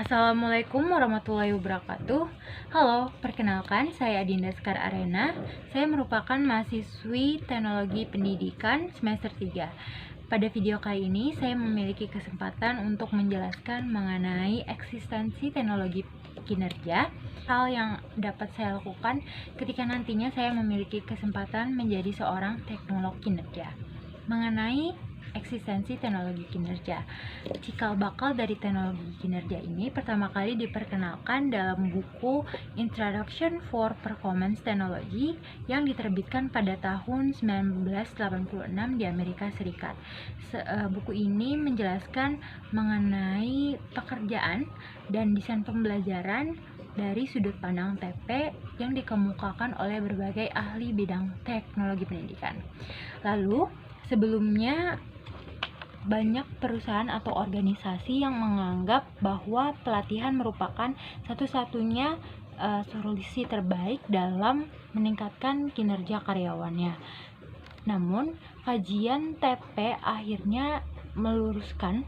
Assalamualaikum warahmatullahi wabarakatuh. Halo, perkenalkan saya Adinda Sekar Arena. Saya merupakan mahasiswi Teknologi Pendidikan semester 3. Pada video kali ini saya memiliki kesempatan untuk menjelaskan mengenai eksistensi teknologi kinerja, hal yang dapat saya lakukan ketika nantinya saya memiliki kesempatan menjadi seorang teknolog kinerja. Mengenai eksistensi teknologi kinerja, cikal bakal dari teknologi kinerja ini pertama kali diperkenalkan dalam buku Introduction for Performance Technology yang diterbitkan pada tahun 1986 di Amerika Serikat. Buku ini menjelaskan mengenai pekerjaan dan desain pembelajaran dari sudut pandang TP yang dikemukakan oleh berbagai ahli bidang teknologi pendidikan. Lalu, sebelumnya banyak perusahaan atau organisasi yang menganggap bahwa pelatihan merupakan satu-satunya solusi terbaik dalam meningkatkan kinerja karyawannya. Namun, kajian TP akhirnya meluruskan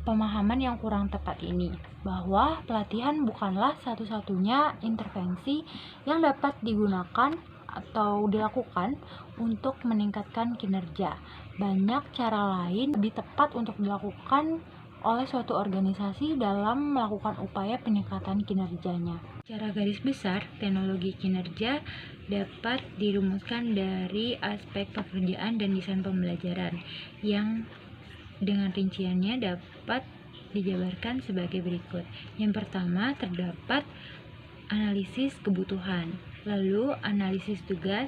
pemahaman yang kurang tepat ini, bahwa pelatihan bukanlah satu-satunya intervensi yang dapat digunakan atau dilakukan untuk meningkatkan kinerja. Banyak cara lain lebih tepat untuk dilakukan oleh suatu organisasi dalam melakukan upaya peningkatan kinerjanya. Secara garis besar, teknologi kinerja dapat dirumuskan dari aspek pekerjaan dan desain pembelajaran yang dengan rinciannya dapat dijabarkan sebagai berikut. Yang pertama, terdapat analisis kebutuhan, lalu analisis tugas,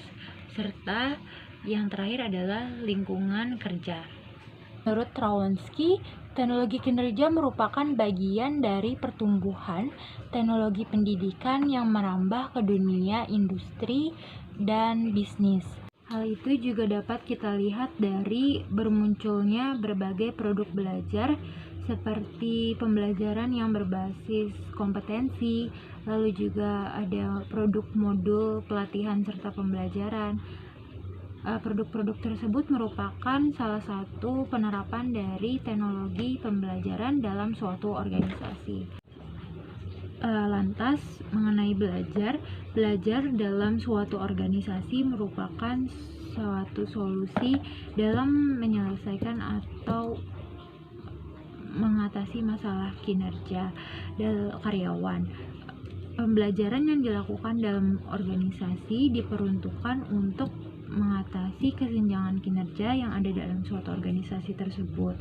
serta yang terakhir adalah lingkungan kerja. Menurut Rowlensky, teknologi kinerja merupakan bagian dari pertumbuhan teknologi pendidikan yang merambah ke dunia industri dan bisnis. Hal itu juga dapat kita lihat dari bermunculnya berbagai produk belajar seperti pembelajaran yang berbasis kompetensi, lalu juga ada produk modul pelatihan serta pembelajaran. Produk-produk tersebut merupakan salah satu penerapan dari teknologi pembelajaran dalam suatu organisasi. Lantas, mengenai belajar dalam suatu organisasi merupakan suatu solusi dalam menyelesaikan atau mengatasi masalah kinerja karyawan. Pembelajaran yang dilakukan dalam organisasi diperuntukkan untuk mengatasi kesenjangan kinerja yang ada dalam suatu organisasi tersebut.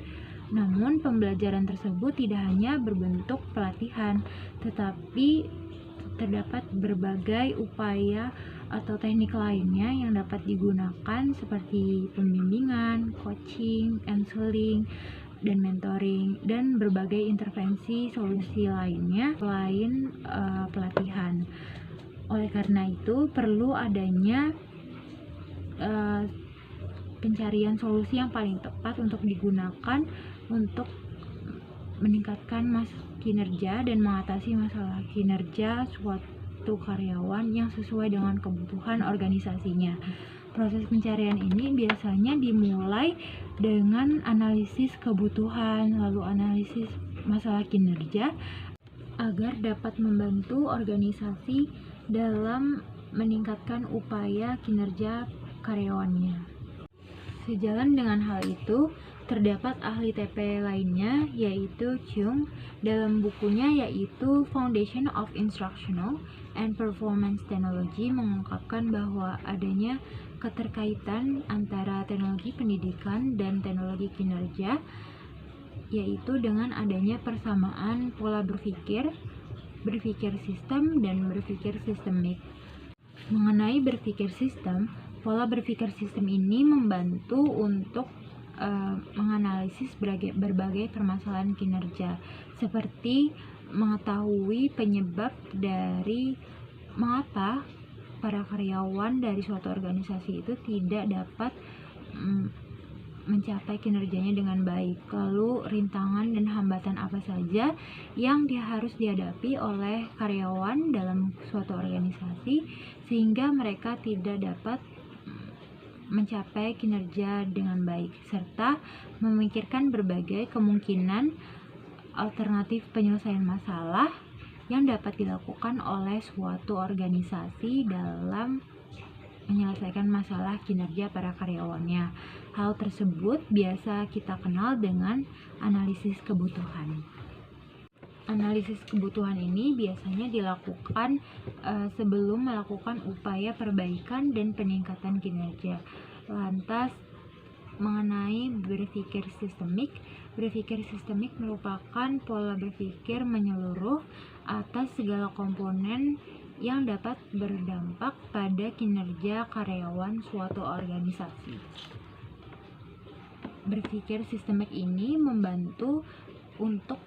Namun, pembelajaran tersebut tidak hanya berbentuk pelatihan, tetapi terdapat berbagai upaya atau teknik lainnya yang dapat digunakan seperti pembimbingan, coaching, counseling, dan mentoring, dan berbagai intervensi solusi lainnya selain pelatihan. Oleh karena itu, perlu adanya pencarian solusi yang paling tepat untuk digunakan untuk meningkatkan kinerja dan mengatasi masalah kinerja suatu karyawan yang sesuai dengan kebutuhan organisasinya. Proses pencarian ini biasanya dimulai dengan analisis kebutuhan, lalu analisis masalah kinerja agar dapat membantu organisasi dalam meningkatkan upaya kinerja karyawannya. Sejalan dengan hal itu, terdapat ahli TP lainnya yaitu Chung dalam bukunya yaitu Foundation of Instructional and Performance Technology mengungkapkan bahwa adanya keterkaitan antara teknologi pendidikan dan teknologi kinerja, yaitu dengan adanya persamaan pola berpikir sistem, dan berpikir sistemik. Mengenai berpikir sistem, pola berpikir sistem ini membantu untuk menganalisis berbagai permasalahan kinerja, seperti mengetahui penyebab dari mengapa para karyawan dari suatu organisasi itu tidak dapat mencapai kinerjanya dengan baik, lalu rintangan dan hambatan apa saja yang harus dihadapi oleh karyawan dalam suatu organisasi sehingga mereka tidak dapat mencapai kinerja dengan baik, serta memikirkan berbagai kemungkinan alternatif penyelesaian masalah yang dapat dilakukan oleh suatu organisasi dalam menyelesaikan masalah kinerja para karyawannya. Hal tersebut biasa kita kenal dengan analisis kebutuhan. Analisis kebutuhan ini biasanya dilakukan sebelum melakukan upaya perbaikan dan peningkatan kinerja. Lantas, mengenai berpikir sistemik merupakan pola berpikir menyeluruh atas segala komponen yang dapat berdampak pada kinerja karyawan suatu organisasi. Berpikir sistemik ini membantu untuk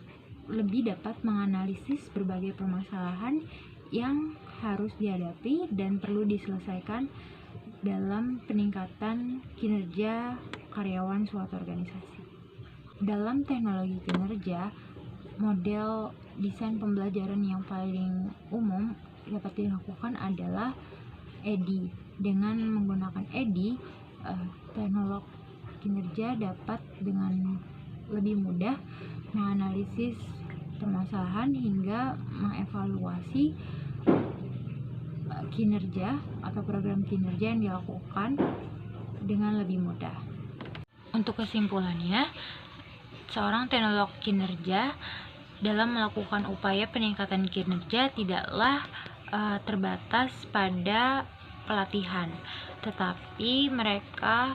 lebih dapat menganalisis berbagai permasalahan yang harus dihadapi dan perlu diselesaikan dalam peningkatan kinerja karyawan suatu organisasi. Dalam teknologi kinerja, model desain pembelajaran yang paling umum dapat dilakukan adalah EDI. Dengan menggunakan EDI, teknolog kinerja dapat dengan lebih mudah menganalisis permasalahan hingga mengevaluasi kinerja atau program kinerja yang dilakukan dengan lebih mudah. Untuk kesimpulannya, seorang teknolog kinerja dalam melakukan upaya peningkatan kinerja tidaklah terbatas pada pelatihan, tetapi mereka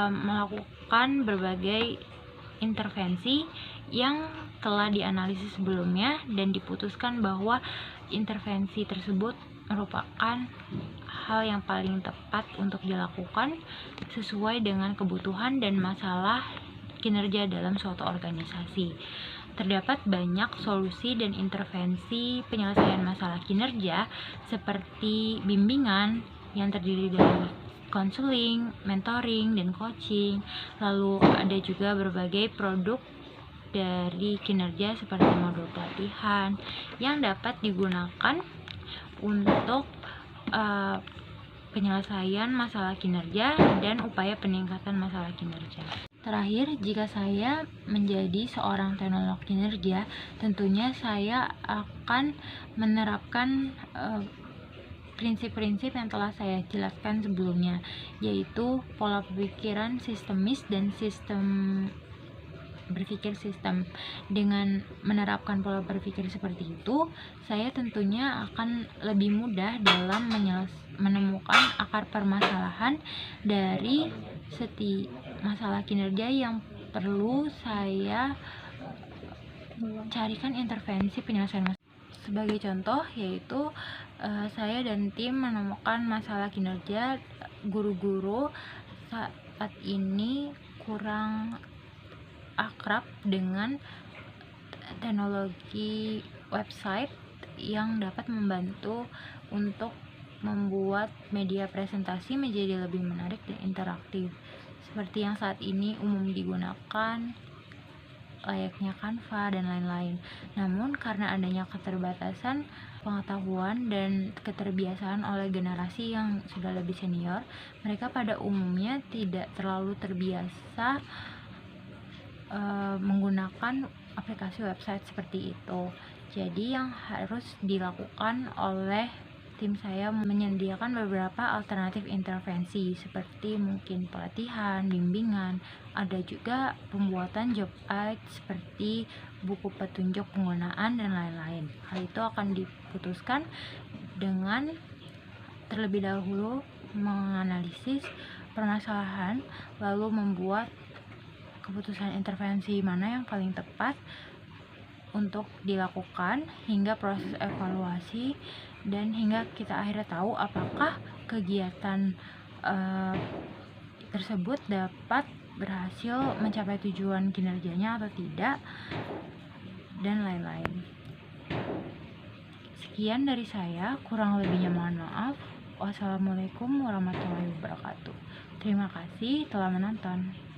melakukan berbagai intervensi yang telah dianalisis sebelumnya dan diputuskan bahwa intervensi tersebut merupakan hal yang paling tepat untuk dilakukan sesuai dengan kebutuhan dan masalah kinerja dalam suatu organisasi. Terdapat banyak solusi dan intervensi penyelesaian masalah kinerja seperti bimbingan yang terdiri dari konseling, mentoring, dan coaching. Lalu ada juga berbagai produk dari kinerja seperti modul pelatihan yang dapat digunakan untuk penyelesaian masalah kinerja dan upaya peningkatan masalah kinerja. Terakhir, jika saya menjadi seorang teknolog kinerja, tentunya saya akan menerapkan prinsip-prinsip yang telah saya jelaskan sebelumnya, yaitu pola pemikiran sistemis dan sistem berpikir sistem. Dengan menerapkan pola berpikir seperti itu, saya tentunya akan lebih mudah dalam menemukan akar permasalahan dari setiap masalah kinerja yang perlu saya carikan intervensi penyelesaian masalah. Sebagai contoh, yaitu saya dan tim menemukan masalah kinerja guru-guru saat ini kurang akrab dengan teknologi website yang dapat membantu untuk membuat media presentasi menjadi lebih menarik dan interaktif, seperti yang saat ini umum digunakan layaknya Canva dan lain-lain. Namun karena adanya keterbatasan pengetahuan dan keterbiasaan oleh generasi yang sudah lebih senior, mereka pada umumnya tidak terlalu terbiasa menggunakan aplikasi website seperti itu. Jadi yang harus dilakukan oleh tim saya menyediakan beberapa alternatif intervensi seperti mungkin pelatihan, bimbingan, ada juga pembuatan job aid seperti buku petunjuk penggunaan dan lain-lain. Hal itu akan diputuskan dengan terlebih dahulu menganalisis permasalahan, lalu membuat keputusan intervensi mana yang paling tepat untuk dilakukan hingga proses evaluasi dan hingga kita akhirnya tahu apakah kegiatan tersebut dapat berhasil mencapai tujuan kinerjanya atau tidak dan lain-lain. Sekian dari saya, kurang lebihnya mohon maaf. Wassalamualaikum warahmatullahi wabarakatuh. Terima kasih telah menonton.